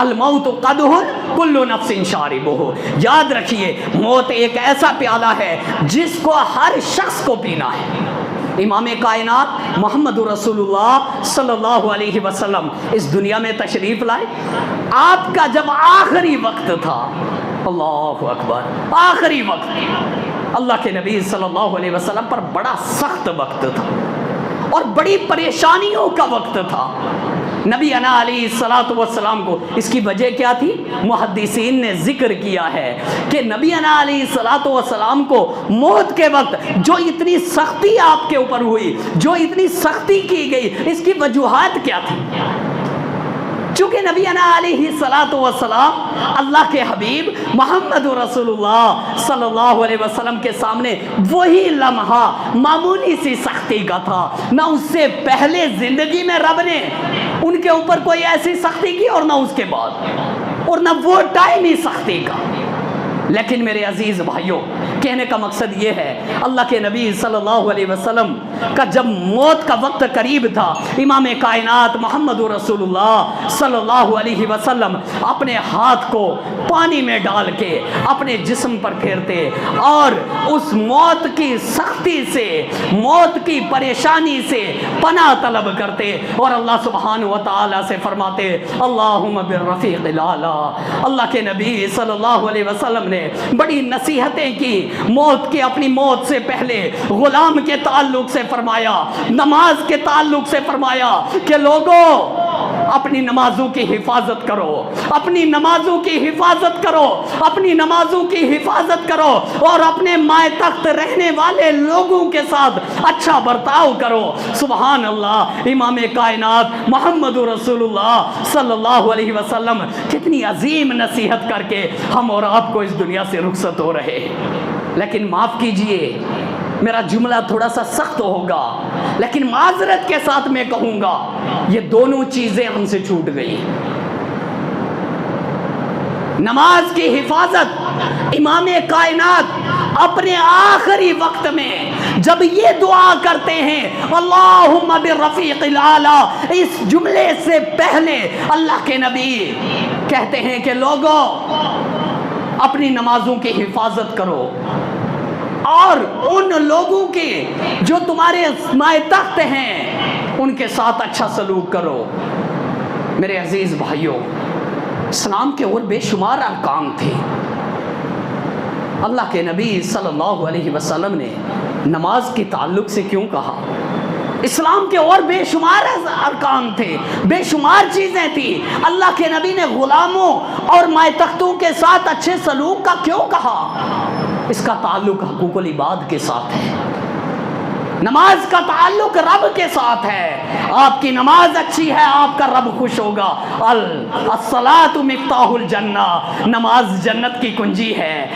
الموت قدح کل نفس شاربہ، یاد رکھیے موت ایک ایسا پیالہ ہے جس کو ہر شخص کو پینا ہے۔ امام کائنات محمد رسول اللہ صلی اللہ علیہ وسلم اس دنیا میں تشریف لائے، آپ کا جب آخری وقت تھا، اللہ اکبر، آخری وقت، اللہ کے نبی صلی اللہ علیہ وسلم پر بڑا سخت وقت تھا اور بڑی پریشانیوں کا وقت تھا۔ نبی علیہ الصلوۃ والسلام کو اس کی وجہ کیا تھی؟ محدثین نے ذکر کیا ہے کہ نبی علیہ الصلوۃ والسلام کو موت کے وقت جو اتنی سختی آپ کے اوپر ہوئی، جو اتنی سختی کی گئی، اس کی وجوہات کیا تھی؟ چونکہ نبی علیہ الصلوۃ والسلام اللہ کے حبیب محمد رسول اللہ صلی اللہ علیہ وسلم کے سامنے وہی لمحہ معمولی سی سختی کا تھا، نہ اس سے پہلے زندگی میں رب نے ان کے اوپر کوئی ایسی سختی کی اور نہ اس کے بعد، اور نہ وہ ٹائم ہی سختی کا۔ لیکن میرے عزیز بھائیوں، کہنے کا مقصد یہ ہے، اللہ کے نبی صلی اللہ علیہ وسلم کا جب موت کا وقت قریب تھا، امام کائنات محمد رسول اللہ صلی اللہ علیہ وسلم اپنے ہاتھ کو پانی میں ڈال کے اپنے جسم پر پھیرتے اور اس موت کی سختی سے، موت کی پریشانی سے پناہ طلب کرتے اور اللہ سبحانہ و تعالیٰ سے فرماتے اللہم بالرفیق الاعلیٰ۔ اللہ کے نبی صلی اللہ علیہ وسلم نے بڑی نصیحتیں کی، موت کے اپنی موت سے پہلے غلام کے تعلق سے فرمایا، نماز کے تعلق سے فرمایا کہ لوگوں اپنی نمازوں کی حفاظت کرو، اپنی نمازوں کی حفاظت کرو، اپنی نمازوں کی حفاظت کرو اور اپنے مائے تخت رہنے والے لوگوں کے ساتھ اچھا برتاؤ کرو۔ سبحان اللہ، امام کائنات محمد رسول اللہ صلی اللہ علیہ وسلم کتنی عظیم نصیحت کر کے ہم اور آپ کو اس دنیا سے رخصت ہو رہے ہیں۔ لیکن معاف کیجئے، میرا جملہ تھوڑا سا سخت ہوگا، لیکن معذرت کے ساتھ میں کہوں گا یہ دونوں چیزیں ہم سے چھوٹ گئی۔ نماز کی حفاظت، امام کائنات اپنے آخری وقت میں جب یہ دعا کرتے ہیں اللہم بالرفیق الاعلیٰ، اس جملے سے پہلے اللہ کے نبی کہتے ہیں کہ لوگوں اپنی نمازوں کی حفاظت کرو اور ان لوگوں کے جو تمہارے مائے تخت ہیں ان کے ساتھ اچھا سلوک کرو۔ میرے عزیز بھائیوں، اسلام کے اور بے شمار احکام تھے، اللہ کے نبی صلی اللہ علیہ وسلم نے نماز کے تعلق سے کیوں کہا؟ اسلام کے اور بے شمار ارکان تھے، بے شمار چیزیں تھیں، اللہ کے نبی نے غلاموں اور مائے تختوں کے ساتھ اچھے سلوک کا کیوں کہا؟ اس کا تعلق حقوق العباد کے ساتھ ہے، نماز کا تعلق رب کے ساتھ ہے۔ آپ کی نماز اچھی ہے، آپ کا رب خوش ہوگا۔ الصلاۃ مفتاح الجنہ، نماز جنت کی کنجی ہے،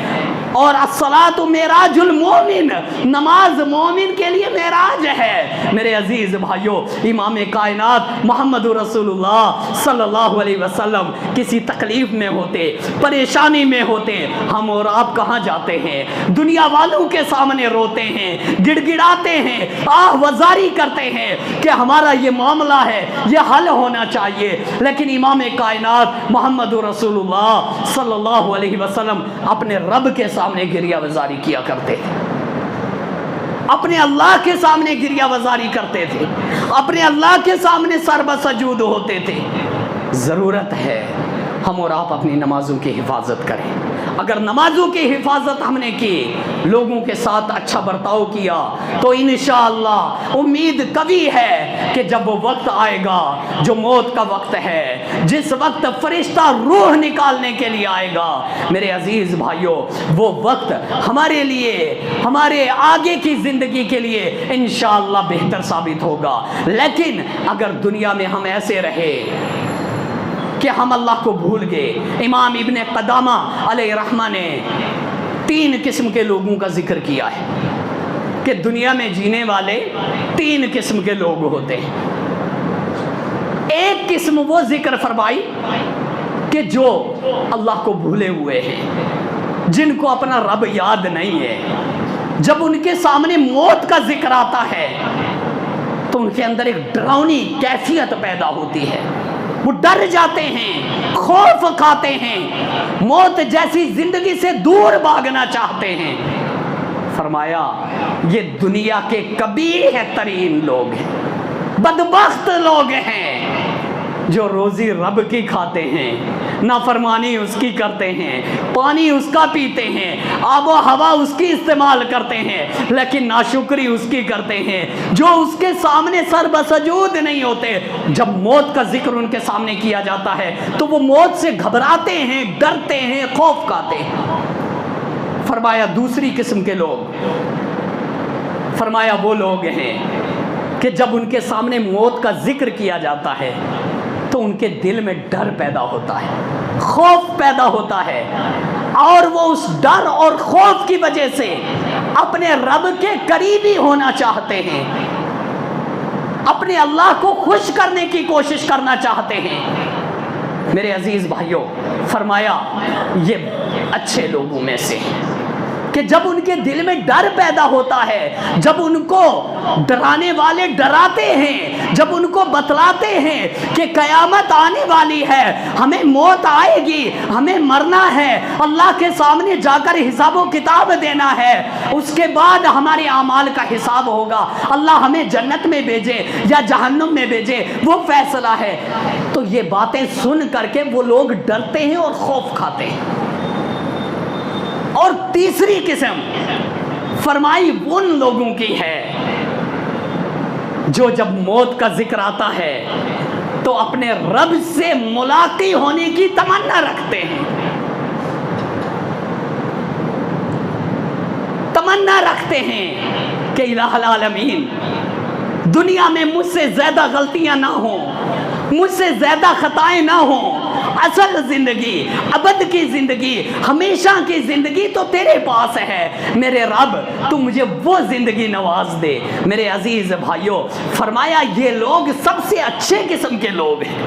اور الصلاۃ معراج المومن، نماز مومن کے لیے معراج ہے۔ میرے عزیز بھائیوں، امام کائنات محمد رسول اللہ صلی اللہ علیہ وسلم کسی تکلیف میں ہوتے، پریشانی میں ہوتے، ہم اور آپ کہاں جاتے ہیں؟ دنیا والوں کے سامنے روتے ہیں، گڑ گڑاتے ہیں، آہ وزاری کرتے ہیں کہ ہمارا یہ معاملہ ہے، یہ حل ہونا چاہیے۔ لیکن امام کائنات محمد رسول اللہ صلی اللہ علیہ وسلم اپنے رب کے سامنے گریہ وزاری کیا کرتے تھے، اپنے اللہ کے سامنے گریہ وزاری کرتے تھے، اپنے اللہ کے سامنے سر بسجود ہوتے تھے۔ ضرورت ہے ہم اور آپ اپنی نمازوں کی حفاظت کریں۔ اگر نمازوں کی حفاظت ہم نے کی، لوگوں کے ساتھ اچھا برتاؤ کیا، تو انشاءاللہ امید قوی ہے کہ جب وہ وقت آئے گا جو موت کا وقت ہے، جس وقت فرشتہ روح نکالنے کے لیے آئے گا، میرے عزیز بھائیوں، وہ وقت ہمارے لیے، ہمارے آگے کی زندگی کے لیے انشاءاللہ بہتر ثابت ہوگا۔ لیکن اگر دنیا میں ہم ایسے رہے کہ ہم اللہ کو بھول گئے، امام ابن قدامہ علیہ رحمہ نے 3 قسم کے لوگوں کا ذکر کیا ہے کہ دنیا میں جینے والے 3 قسم کے لوگ ہوتے ہیں۔ ایک قسم وہ ذکر فرمائی کہ جو اللہ کو بھولے ہوئے ہیں، جن کو اپنا رب یاد نہیں ہے، جب ان کے سامنے موت کا ذکر آتا ہے تو ان کے اندر ایک ڈراؤنی کیفیت پیدا ہوتی ہے، وہ ڈر جاتے ہیں، خوف کھاتے ہیں، موت جیسی زندگی سے دور بھاگنا چاہتے ہیں۔ فرمایا یہ دنیا کے قبیح ترین لوگ ہیں، بدبخت لوگ ہیں، جو روزی رب کی کھاتے ہیں، نافرمانی اس کی کرتے ہیں، پانی اس کا پیتے ہیں، آب و ہوا اس کی استعمال کرتے ہیں، لیکن ناشکری اس کی کرتے ہیں، جو اس کے سامنے سر بسجود نہیں ہوتے۔ جب موت کا ذکر ان کے سامنے کیا جاتا ہے تو وہ موت سے گھبراتے ہیں، ڈرتے ہیں، خوف کھاتے ہیں۔ فرمایا دوسری قسم کے لوگ، فرمایا وہ لوگ ہیں کہ جب ان کے سامنے موت کا ذکر کیا جاتا ہے تو ان کے دل میں ڈر پیدا ہوتا ہے، خوف پیدا ہوتا ہے، اور وہ اس ڈر اور خوف کی وجہ سے اپنے رب کے قریبی ہونا چاہتے ہیں، اپنے اللہ کو خوش کرنے کی کوشش کرنا چاہتے ہیں۔ میرے عزیز بھائیوں، فرمایا یہ اچھے لوگوں میں سے کہ جب ان کے دل میں ڈر پیدا ہوتا ہے، جب ان کو ڈرانے والے ڈراتے ہیں، جب ان کو بتلاتے ہیں کہ قیامت آنے والی ہے، ہمیں موت آئے گی، ہمیں مرنا ہے، اللہ کے سامنے جا کر حساب و کتاب دینا ہے، اس کے بعد ہمارے اعمال کا حساب ہوگا، اللہ ہمیں جنت میں بھیجے یا جہنم میں بھیجے وہ فیصلہ ہے، تو یہ باتیں سن کر کے وہ لوگ ڈرتے ہیں اور خوف کھاتے ہیں۔ اور تیسری قسم فرمائی ان لوگوں کی ہے جو جب موت کا ذکر آتا ہے تو اپنے رب سے ملاقات ہونے کی تمنا رکھتے ہیں، تمنا رکھتے ہیں کہ الہ العالمین دنیا میں مجھ سے زیادہ غلطیاں نہ ہوں، مجھ سے زیادہ خطائیں نہ ہوں، اصل زندگی، ابد کی زندگی، ہمیشہ کی زندگی تو تیرے پاس ہے، میرے رب تو مجھے وہ زندگی نواز دے۔ میرے عزیز بھائیوں، فرمایا یہ لوگ سب سے اچھے قسم کے لوگ ہیں۔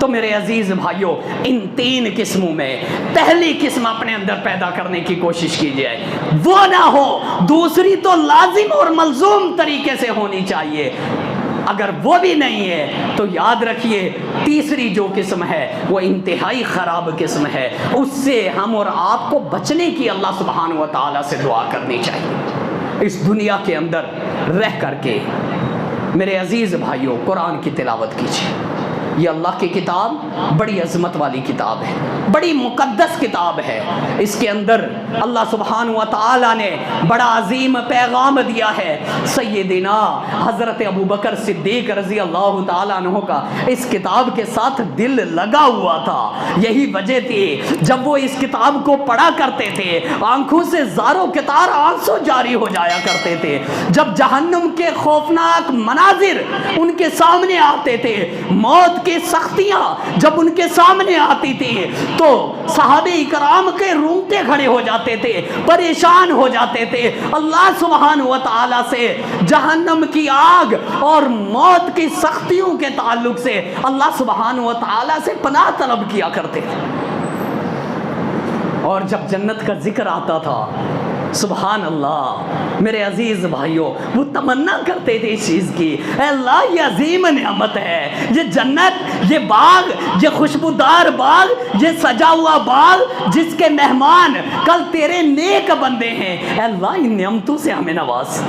تو میرے عزیز بھائیوں، ان تین قسموں میں پہلی قسم اپنے اندر پیدا کرنے کی کوشش کیجئے، وہ نہ ہو، دوسری تو لازم اور ملزوم طریقے سے ہونی چاہیے، اگر وہ بھی نہیں ہے تو یاد رکھیے تیسری جو قسم ہے وہ انتہائی خراب قسم ہے، اس سے ہم اور آپ کو بچنے کی اللہ سبحانہ و تعالیٰ سے دعا کرنی چاہیے۔ اس دنیا کے اندر رہ کر کے میرے عزیز بھائیوں قرآن کی تلاوت کیجیے، یہ اللہ کی کتاب بڑی عظمت والی کتاب ہے، بڑی مقدس کتاب ہے، اس کے اندر اللہ سبحانہ و تعالیٰ نے بڑا عظیم پیغام دیا ہے۔ سیدنا حضرت ابوبکر صدیق رضی اللہ تعالیٰ عنہ کا اس کتاب کے ساتھ دل لگا ہوا تھا، یہی وجہ تھی جب وہ اس کتاب کو پڑھا کرتے تھے آنکھوں سے زاروں قطار آنسو جاری ہو جایا کرتے تھے، جب جہنم کے خوفناک مناظر ان کے سامنے آتے تھے، موت کی سختیاں جب ان کے سامنے آتی تھی تو صحابہ اکرام کے رونگٹے کھڑے ہو جاتے تھے، پریشان ہو جاتے تھے، اللہ سبحانہ و تعالیٰ سے جہنم کی آگ اور موت کی سختیوں کے تعلق سے اللہ سبحانہ و تعالیٰ سے پناہ طلب کیا کرتے تھے۔ اور جب جنت کا ذکر آتا تھا سبحان اللہ میرے عزیز بھائیوں وہ تمنا کرتے تھے اس چیز کی، اے اللہ یہ عظیم نعمت ہے، یہ جنت، یہ باغ، یہ خوشبودار باغ، یہ سجا ہوا باغ جس کے مہمان کل تیرے نیک بندے ہیں، اے اللہ ان نعمتوں سے ہمیں نواز۔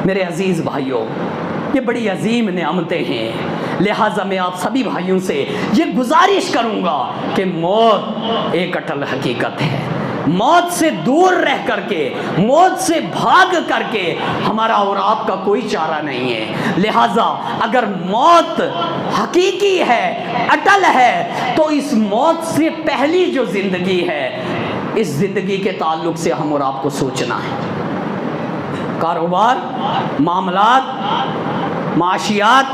میرے عزیز بھائیوں یہ بڑی عظیم نعمتیں ہیں، لہٰذا میں آپ سبھی بھائیوں سے یہ گزارش کروں گا کہ موت ایک اٹل حقیقت ہے، موت سے دور رہ کر کے، موت سے بھاگ کر کے ہمارا اور آپ کا کوئی چارہ نہیں ہے، لہٰذا اگر موت حقیقی ہے، اٹل ہے، تو اس موت سے پہلی جو زندگی ہے اس زندگی کے تعلق سے ہم اور آپ کو سوچنا ہے۔ کاروبار، معاملات، معاشیات،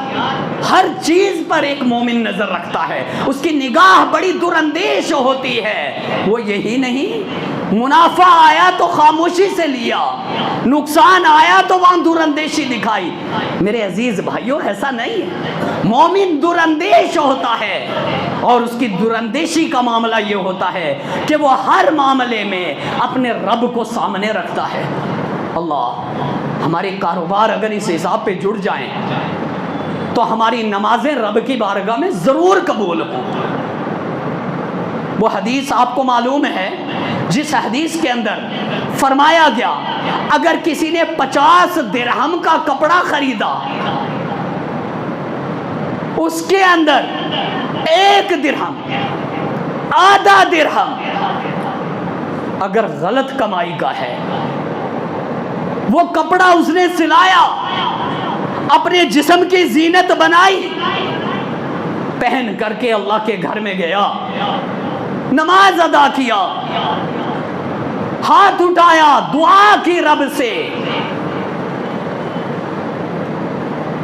ہر چیز پر ایک مومن نظر رکھتا ہے، اس کی نگاہ بڑی دور اندیش ہوتی ہے، وہ یہی نہیں منافع آیا تو خاموشی سے لیا، نقصان آیا تو وہاں دور اندیشی دکھائی۔ میرے عزیز بھائیوں ایسا نہیں ہے، مومن دور اندیش ہوتا ہے، اور اس کی دور اندیشی کا معاملہ یہ ہوتا ہے کہ وہ ہر معاملے میں اپنے رب کو سامنے رکھتا ہے۔ اللہ ہمارے کاروبار اگر اس حساب پہ جڑ جائیں، تو ہماری نمازیں رب کی بارگاہ میں ضرور قبول ہوں۔ وہ حدیث آپ کو معلوم ہے جس حدیث کے اندر فرمایا گیا اگر کسی نے 50 درہم کا کپڑا خریدا، اس کے اندر 1 درہم، آدھا درہم اگر غلط کمائی کا ہے، وہ کپڑا اس نے سلایا، اپنے جسم کی زینت بنائی، پہن کر کے اللہ کے گھر میں گیا، نماز ادا کیا، ہاتھ اٹھایا، دعا کی رب سے،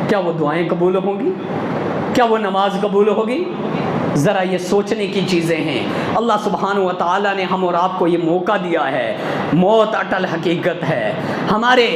کیا وہ دعائیں قبول ہوں گی؟ کیا وہ نماز قبول ہوگی؟ ذرا یہ سوچنے کی چیزیں ہیں۔ اللہ سبحانہ و تعالیٰ نے ہم اور آپ کو یہ موقع دیا ہے۔ موت اٹل حقیقت ہے۔ ہمارے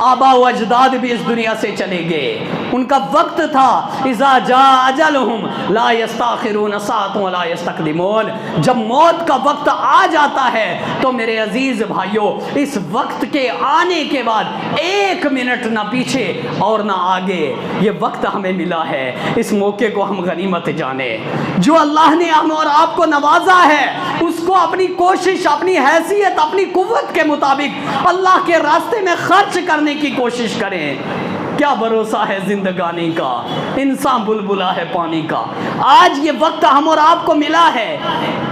آبا و اجداد بھی اس دنیا سے چلے گئے، ان کا وقت تھا، اذا جاء اجلہم لا یستاخرون ساعۃ ولا یستقدمون۔ جب موت کا وقت آ جاتا ہے تو میرے عزیز بھائیوں، اس وقت کے آنے کے بعد 1 منٹ نہ پیچھے اور نہ آگے، یہ وقت ہمیں ملا ہے، اس موقع کو ہم غنیمت جانیں۔ جو اللہ نے ہم اور آپ کو نوازا ہے، اس کو اپنی کوشش، اپنی حیثیت، اپنی قوت کے مطابق اللہ کے راستے میں خرچ کرنے کی کوشش کریں۔ کیا بھروسہ ہے زندگانی کا، انسان بلبلا ہے پانی کا۔ آج یہ وقت ہم اور آپ کو ملا ہے،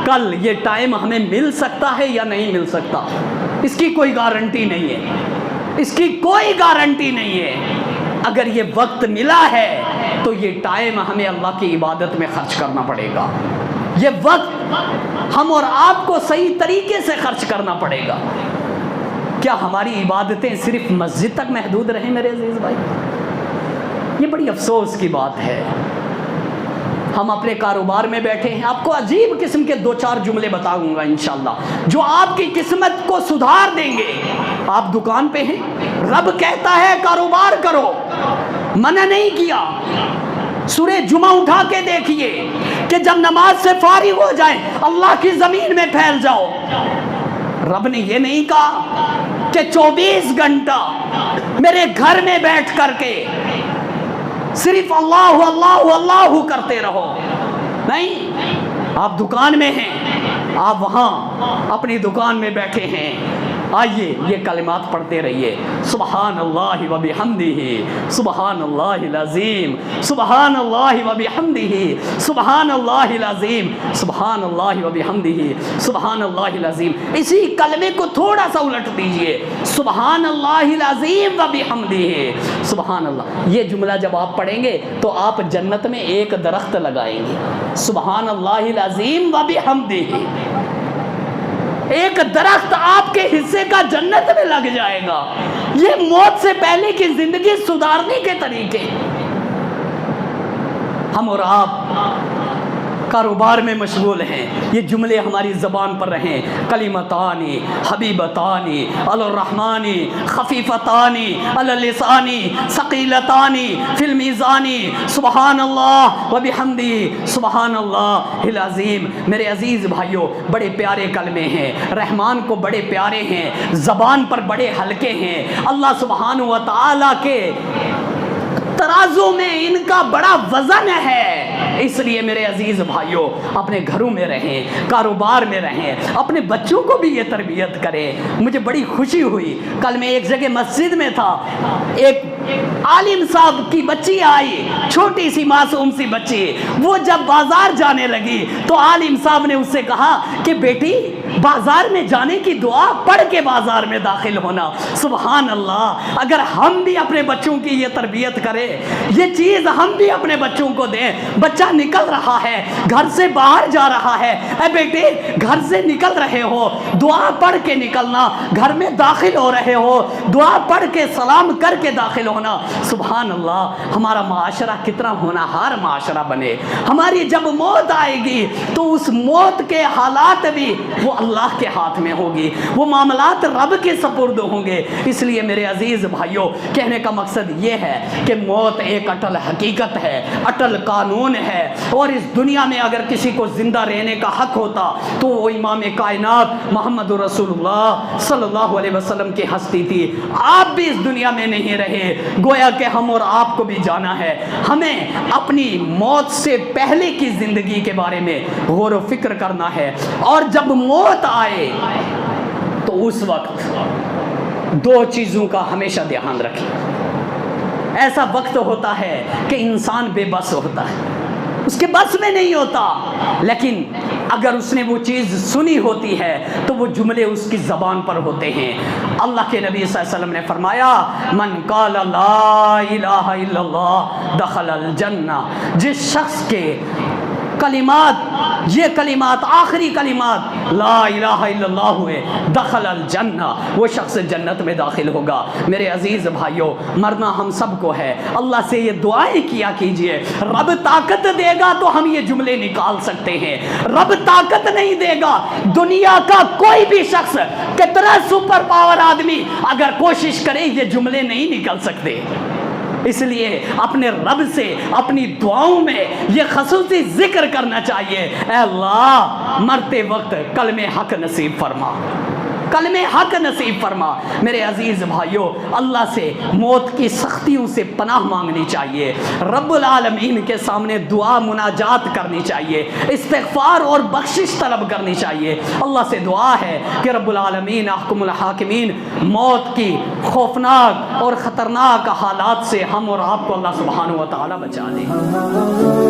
کل یہ ٹائم ہمیں مل سکتا ہے یا نہیں مل سکتا، اس کی کوئی گارنٹی نہیں ہے، اس کی کوئی گارنٹی نہیں ہے۔ اگر یہ وقت ملا ہے تو یہ ٹائم ہمیں اللہ کی عبادت میں خرچ کرنا پڑے گا، یہ وقت ہم اور آپ کو صحیح طریقے سے خرچ کرنا پڑے گا۔ کیا ہماری عبادتیں صرف مسجد تک محدود رہیں میرے عزیز بھائی؟ یہ بڑی افسوس کی بات ہے۔ ہم اپنے کاروبار میں بیٹھے ہیں، آپ کو عجیب قسم کے 2-4 جملے بتاؤں گا انشاءاللہ جو آپ کی قسمت کو سدھار دیں گے۔ آپ دکان پہ ہیں، رب کہتا ہے کاروبار کرو، منع نہیں کیا۔ سورہ جمعہ اٹھا کے دیکھیے کہ جب نماز سے فارغ ہو جائیں اللہ کی زمین میں پھیل جاؤ۔ رب نے یہ نہیں کہا کہ 24 گھنٹہ میرے گھر میں بیٹھ کر کے صرف اللہ اللہ اللہ کرتے رہو، نہیں۔ آپ دکان میں ہیں، آپ وہاں اپنی دکان میں بیٹھے ہیں، آئیے یہ کلمات پڑھتے رہیے، سبحان اللہ و بحمدہ، سبحان اللہ العظیم، سبحان اللہ و بحمدہ، سبحان اللہ العظیم، سبحان اللہ و بحمدہ، سبحان اللہ العظیم۔ اسی کلمے کو تھوڑا سا الٹ دیجئے، سبحان اللہ العظیم و بحمدہ، سبحان اللہ۔ یہ جملہ جب آپ پڑھیں گے تو آپ جنت میں ایک درخت لگائیں گے، سبحان اللہ العظیم و بحمدہ۔ ایک درخت آپ کے حصے کا جنت میں لگ جائے گا۔ یہ موت سے پہلے کی زندگی سدھارنے کے طریقے۔ ہم اور آپ کاروبار میں مشغول ہیں، یہ جملے ہماری زبان پر رہیں، کلمتانی حبیبتانی علی الرحمانی خفیفتانی علی اللسانی ثقیلتانی فی المیزانی، سبحان اللہ و بحمدہ، سبحان اللہ العظیم۔ میرے عزیز بھائیوں، بڑے پیارے کلمے ہیں، رحمان کو بڑے پیارے ہیں، زبان پر بڑے ہلکے ہیں، اللہ سبحانہ و تعالیٰ کے ترازو میں ان کا بڑا وزن ہے۔ اس لیے میرے عزیز بھائیوں، اپنے گھروں میں رہیں، کاروبار میں رہیں، اپنے بچوں کو بھی یہ تربیت کریں۔ مجھے بڑی خوشی ہوئی، کل میں ایک جگہ مسجد میں تھا، ایک عالم صاحب کی بچی آئی، چھوٹی سی معصوم سی بچی، وہ جب بازار جانے لگی تو عالم صاحب نے اس سے کہا کہ بیٹی بازار میں جانے کی دعا پڑھ کے بازار میں داخل ہونا۔ سبحان اللہ، اگر ہم بھی اپنے بچوں کی یہ تربیت کریں، یہ چیز ہم بھی اپنے بچوں کو دیں۔ بچہ نکل رہا ہے، گھر سے باہر جا رہا ہے، اے بیٹے گھر سے نکل رہے ہو، دعا پڑھ کے نکلنا، گھر میں داخل ہو رہے ہو، دعا پڑھ کے سلام کر کے داخل ہونا۔ سبحان اللہ، ہمارا معاشرہ کتنا ہونہار معاشرہ بنے۔ ہماری جب موت آئے گی تو اس موت کے حالات بھی وہ اللہ کے ہاتھ میں ہوگی، وہ معاملات رب کے سپرد ہوں گے۔ اس لیے میرے عزیز بھائیوں، کہنے کا مقصد یہ ہے کہ موت ایک اٹل حقیقت ہے، اٹل قانون ہے، اور اس دنیا میں اگر کسی کو زندہ رہنے کا حق ہوتا تو وہ امام کائنات محمد رسول اللہ صلی اللہ علیہ وسلم کی ہستی تھی۔ آپ بھی اس دنیا میں نہیں رہے، گویا کہ ہم اور آپ کو بھی جانا ہے۔ ہمیں اپنی موت سے پہلے کی زندگی کے بارے میں غور و فکر کرنا ہے، اور جب موت آئے تو اس وقت دو چیزوں کا ہمیشہ دھیان رکھیں۔ ایسا وقت ہوتا ہے کہ انسان بے بس ہوتا ہے، اس کے بس میں نہیں ہوتا، لیکن اگر اس نے وہ چیز سنی ہوتی ہے تو وہ جملے اس کی زبان پر ہوتے ہیں۔ اللہ کے نبی صلی اللہ علیہ وسلم نے فرمایا، من قال لا الہ الا اللہ دخل الجنہ، جس شخص کے کلمات، یہ کلمات آخری کلمات لا الہ الا اللہ ہوئے، دخل الجنہ، وہ شخص جنت میں داخل ہوگا۔ میرے عزیز بھائیوں، مرنا ہم سب کو ہے، اللہ سے یہ دعائیں کیا کیجئے۔ رب طاقت دے گا تو ہم یہ جملے نکال سکتے ہیں، رب طاقت نہیں دے گا، دنیا کا کوئی بھی شخص، کتنا سپر پاور آدمی اگر کوشش کرے یہ جملے نہیں نکل سکتے۔ اس لیے اپنے رب سے اپنی دعاؤں میں یہ خصوصی ذکر کرنا چاہیے، اے اللہ مرتے وقت کلمہ حق نصیب فرما، کلمہ حق نصیب فرما۔ میرے عزیز بھائیوں، اللہ سے موت کی سختیوں سے پناہ مانگنی چاہیے، رب العالمین کے سامنے دعا مناجات کرنی چاہیے، استغفار اور بخشش طلب کرنی چاہیے۔ اللہ سے دعا ہے کہ رب العالمین احکم الحاکمین موت کی خوفناک اور خطرناک حالات سے ہم اور آپ کو اللہ سبحانہ و تعالی بچا لے۔